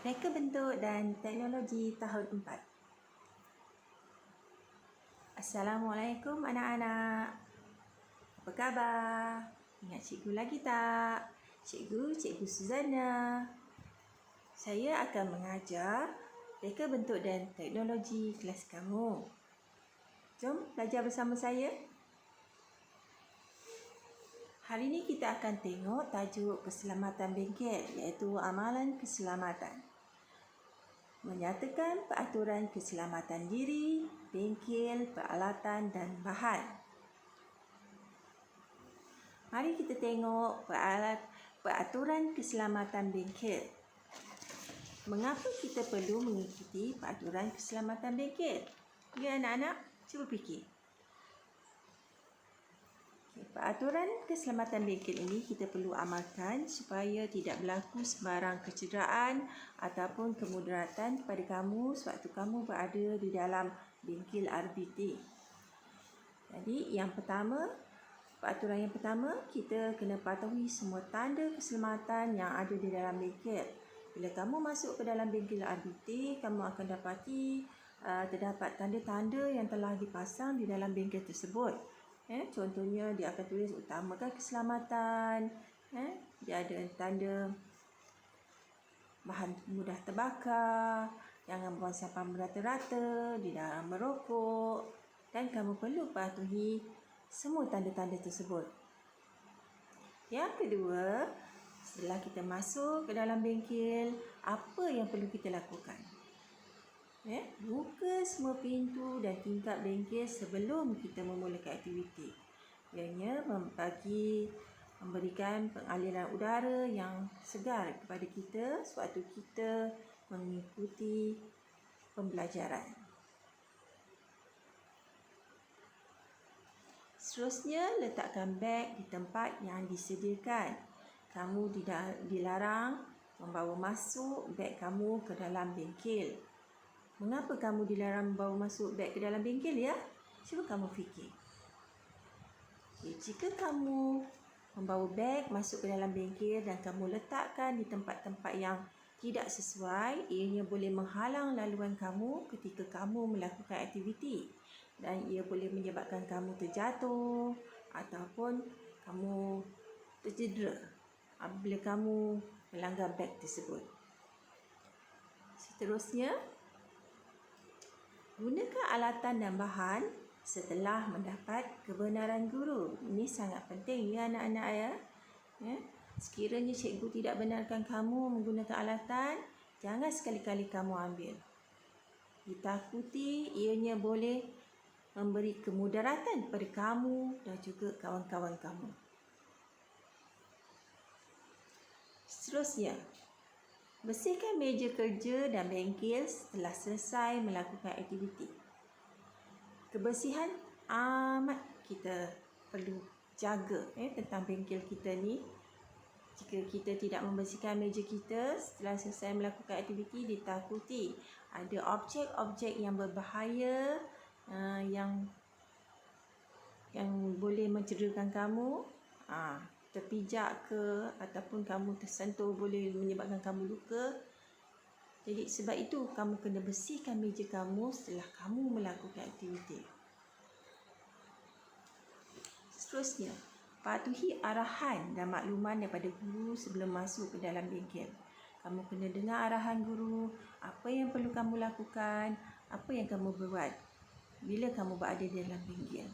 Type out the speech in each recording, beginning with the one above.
Reka bentuk dan teknologi tahun 4. Assalamualaikum anak-anak. Apa khabar? Ingat cikgu lagi tak? Cikgu Suzana. Saya akan mengajar reka bentuk dan teknologi kelas kamu. Jom belajar bersama saya. Hari ini kita akan tengok tajuk keselamatan bengkel, iaitu amalan keselamatan. Menyatakan peraturan keselamatan diri, bengkel, peralatan dan bahan. Mari kita tengok peraturan keselamatan bengkel. Mengapa kita perlu mengikuti peraturan keselamatan bengkel? Ya anak-anak, cuba fikir. Peraturan keselamatan bengkel ini kita perlu amalkan supaya tidak berlaku sebarang kecederaan ataupun kemudaratan kepada kamu sewaktu kamu berada di dalam bengkel RBT. Jadi peraturan yang pertama, kita kena patuhi semua tanda keselamatan yang ada di dalam bengkel. Bila kamu masuk ke dalam bengkel RBT, kamu akan dapati terdapat tanda-tanda yang telah dipasang di dalam bengkel tersebut. Contohnya dia akan tulis utamakan keselamatan. Dia ada tanda bahan mudah terbakar, jangan buang sampah merata-rata, dilarang merokok, dan kamu perlu patuhi semua tanda-tanda tersebut. Yang kedua, setelah kita masuk ke dalam bengkel, apa yang perlu kita lakukan? Buka semua pintu dan tingkap bengkel sebelum kita memulakan aktiviti. Ianya memberikan pengaliran udara yang segar kepada kita sewaktu kita mengikuti pembelajaran. Seterusnya, letakkan beg di tempat yang disediakan. Kamu dilarang membawa masuk beg kamu ke dalam bengkel. Mengapa kamu dilarang membawa masuk beg ke dalam bengkel ya? Cuba kamu fikir. Jika kamu membawa beg masuk ke dalam bengkel dan kamu letakkan di tempat-tempat yang tidak sesuai, ianya boleh menghalang laluan kamu ketika kamu melakukan aktiviti. Dan ia boleh menyebabkan kamu terjatuh ataupun kamu tercedera apabila kamu melanggar beg tersebut. Seterusnya, gunakan alatan dan bahan setelah mendapat kebenaran guru. Ini sangat penting ya anak-anak ya. Sekiranya cikgu tidak benarkan kamu menggunakan alatan, jangan sekali-kali kamu ambil. Ditakuti ianya boleh memberi kemudaratan kepada kamu dan juga kawan-kawan kamu. Seterusnya, bersihkan meja kerja dan bengkel setelah selesai melakukan aktiviti. Kebersihan amat kita perlu jaga tentang bengkel kita ni. Jika kita tidak membersihkan meja kita setelah selesai melakukan aktiviti, ditakuti ada objek-objek yang berbahaya yang boleh mencederakan kamu. Terpijak ke ataupun kamu tersentuh boleh menyebabkan kamu luka. Jadi sebab itu kamu kena bersihkan meja kamu setelah kamu melakukan aktiviti. Seterusnya, patuhi arahan dan makluman daripada guru sebelum masuk ke dalam bengkel. Kamu kena dengar arahan guru, apa yang perlu kamu lakukan, apa yang kamu buat bila kamu berada di dalam bengkel.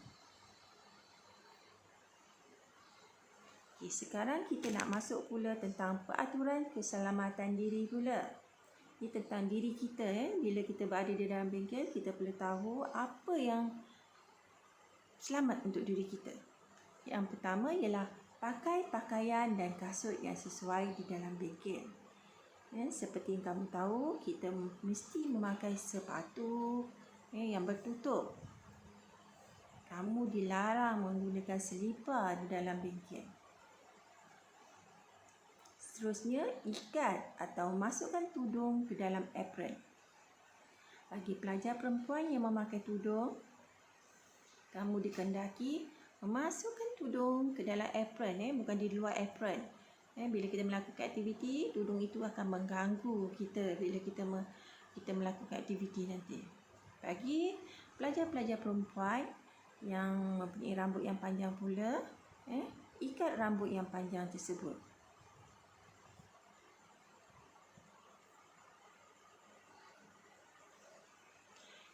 Sekarang kita nak masuk pula tentang peraturan keselamatan diri pula. Ini tentang diri kita. Bila kita berada di dalam bengkel, kita perlu tahu apa yang selamat untuk diri kita. Yang pertama ialah pakai pakaian dan kasut yang sesuai di dalam bengkel. Seperti yang kamu tahu, kita mesti memakai sepatu yang bertutup. Kamu dilarang menggunakan selipar di dalam bengkel. Seterusnya, ikat atau masukkan tudung ke dalam apron. Bagi pelajar perempuan yang memakai tudung, kamu dikendaki memasukkan tudung ke dalam apron, bukan di luar apron. Bila kita melakukan aktiviti, tudung itu akan mengganggu kita bila kita melakukan aktiviti nanti. Bagi pelajar-pelajar perempuan yang mempunyai rambut yang panjang pula, ikat rambut yang panjang tersebut.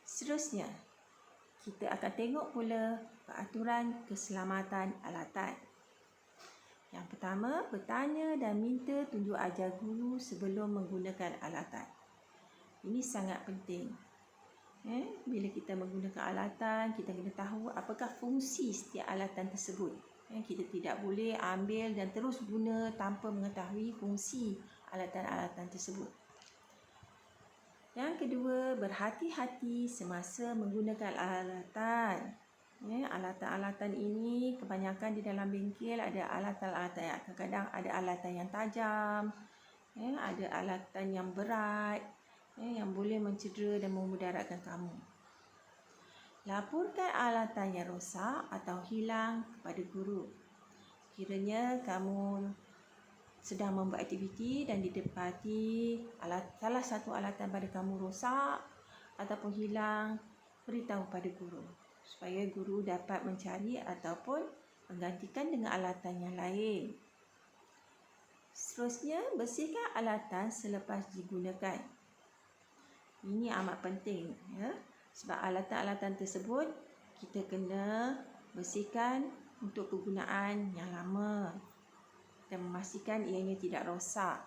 Seterusnya, kita akan tengok pula peraturan keselamatan alatan. Yang pertama, bertanya dan minta tunjuk ajar guru sebelum menggunakan alatan. Ini sangat penting. Bila kita menggunakan alatan, kita kena tahu apakah fungsi setiap alatan tersebut. Kita tidak boleh ambil dan terus guna tanpa mengetahui fungsi alatan-alatan tersebut. Yang kedua, berhati-hati semasa menggunakan alatan. Alatan-alatan ini kebanyakan di dalam bengkel ada alatan-alatan yang kadang-kadang ada alatan yang tajam, ada alatan yang berat, yang boleh mencedera dan memudaratkan kamu. Laporkan alatan yang rosak atau hilang kepada guru. Kiranya kamu sedang membuat aktiviti dan didapati salah satu alatan pada kamu rosak ataupun hilang, beritahu pada guru supaya guru dapat mencari ataupun menggantikan dengan alatan yang lain. Seterusnya, bersihkan alatan selepas digunakan. Ini amat penting, sebab alatan-alatan tersebut kita kena bersihkan untuk kegunaan yang lama dan memastikan ianya tidak rosak.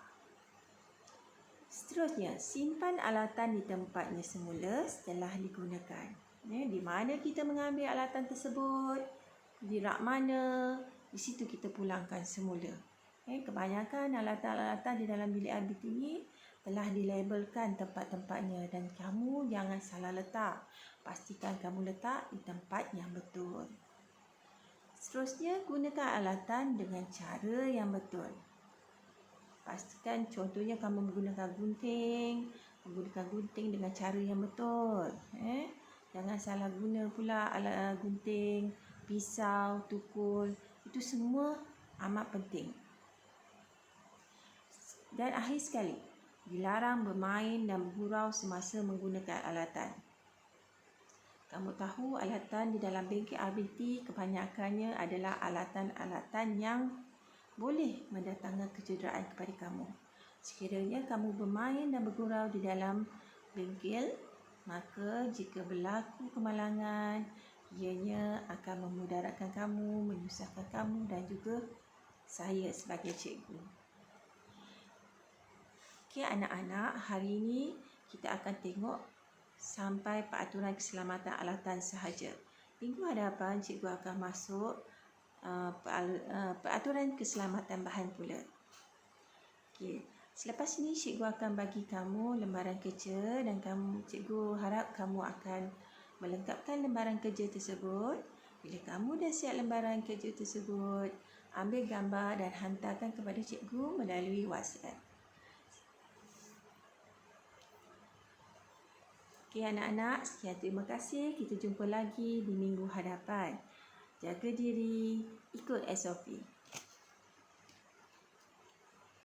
Seterusnya, simpan alatan di tempatnya semula setelah digunakan. Di mana kita mengambil alatan tersebut, di rak mana, di situ kita pulangkan semula. Kebanyakan alatan-alatan di dalam bilik arbit ini telah dilabelkan tempat-tempatnya dan kamu jangan salah letak. Pastikan kamu letak di tempat yang betul. Seterusnya, gunakan alatan dengan cara yang betul. Pastikan contohnya kamu menggunakan gunting dengan cara yang betul. Jangan salah guna pula alat gunting, pisau, tukul. Itu semua amat penting. Dan akhir sekali, dilarang bermain dan bergurau semasa menggunakan alatan. Kamu tahu alatan di dalam bengkel RBT kebanyakannya adalah alatan-alatan yang boleh mendatangkan kecederaan kepada kamu. Sekiranya kamu bermain dan bergurau di dalam bengkel, maka jika berlaku kemalangan, ianya akan memudaratkan kamu, menyusahkan kamu dan juga saya sebagai cikgu. Okey anak-anak, hari ini kita akan tengok sampai peraturan keselamatan alatan sahaja. Minggu hadapan cikgu akan masuk peraturan keselamatan bahan pula. Okey. Selepas ini cikgu akan bagi kamu lembaran kerja dan cikgu harap kamu akan melengkapkan lembaran kerja tersebut. Bila kamu dah siap lembaran kerja tersebut, ambil gambar dan hantarkan kepada cikgu melalui WhatsApp. Okey anak-anak, sekian terima kasih. Kita jumpa lagi di minggu hadapan. Jaga diri, ikut SOP.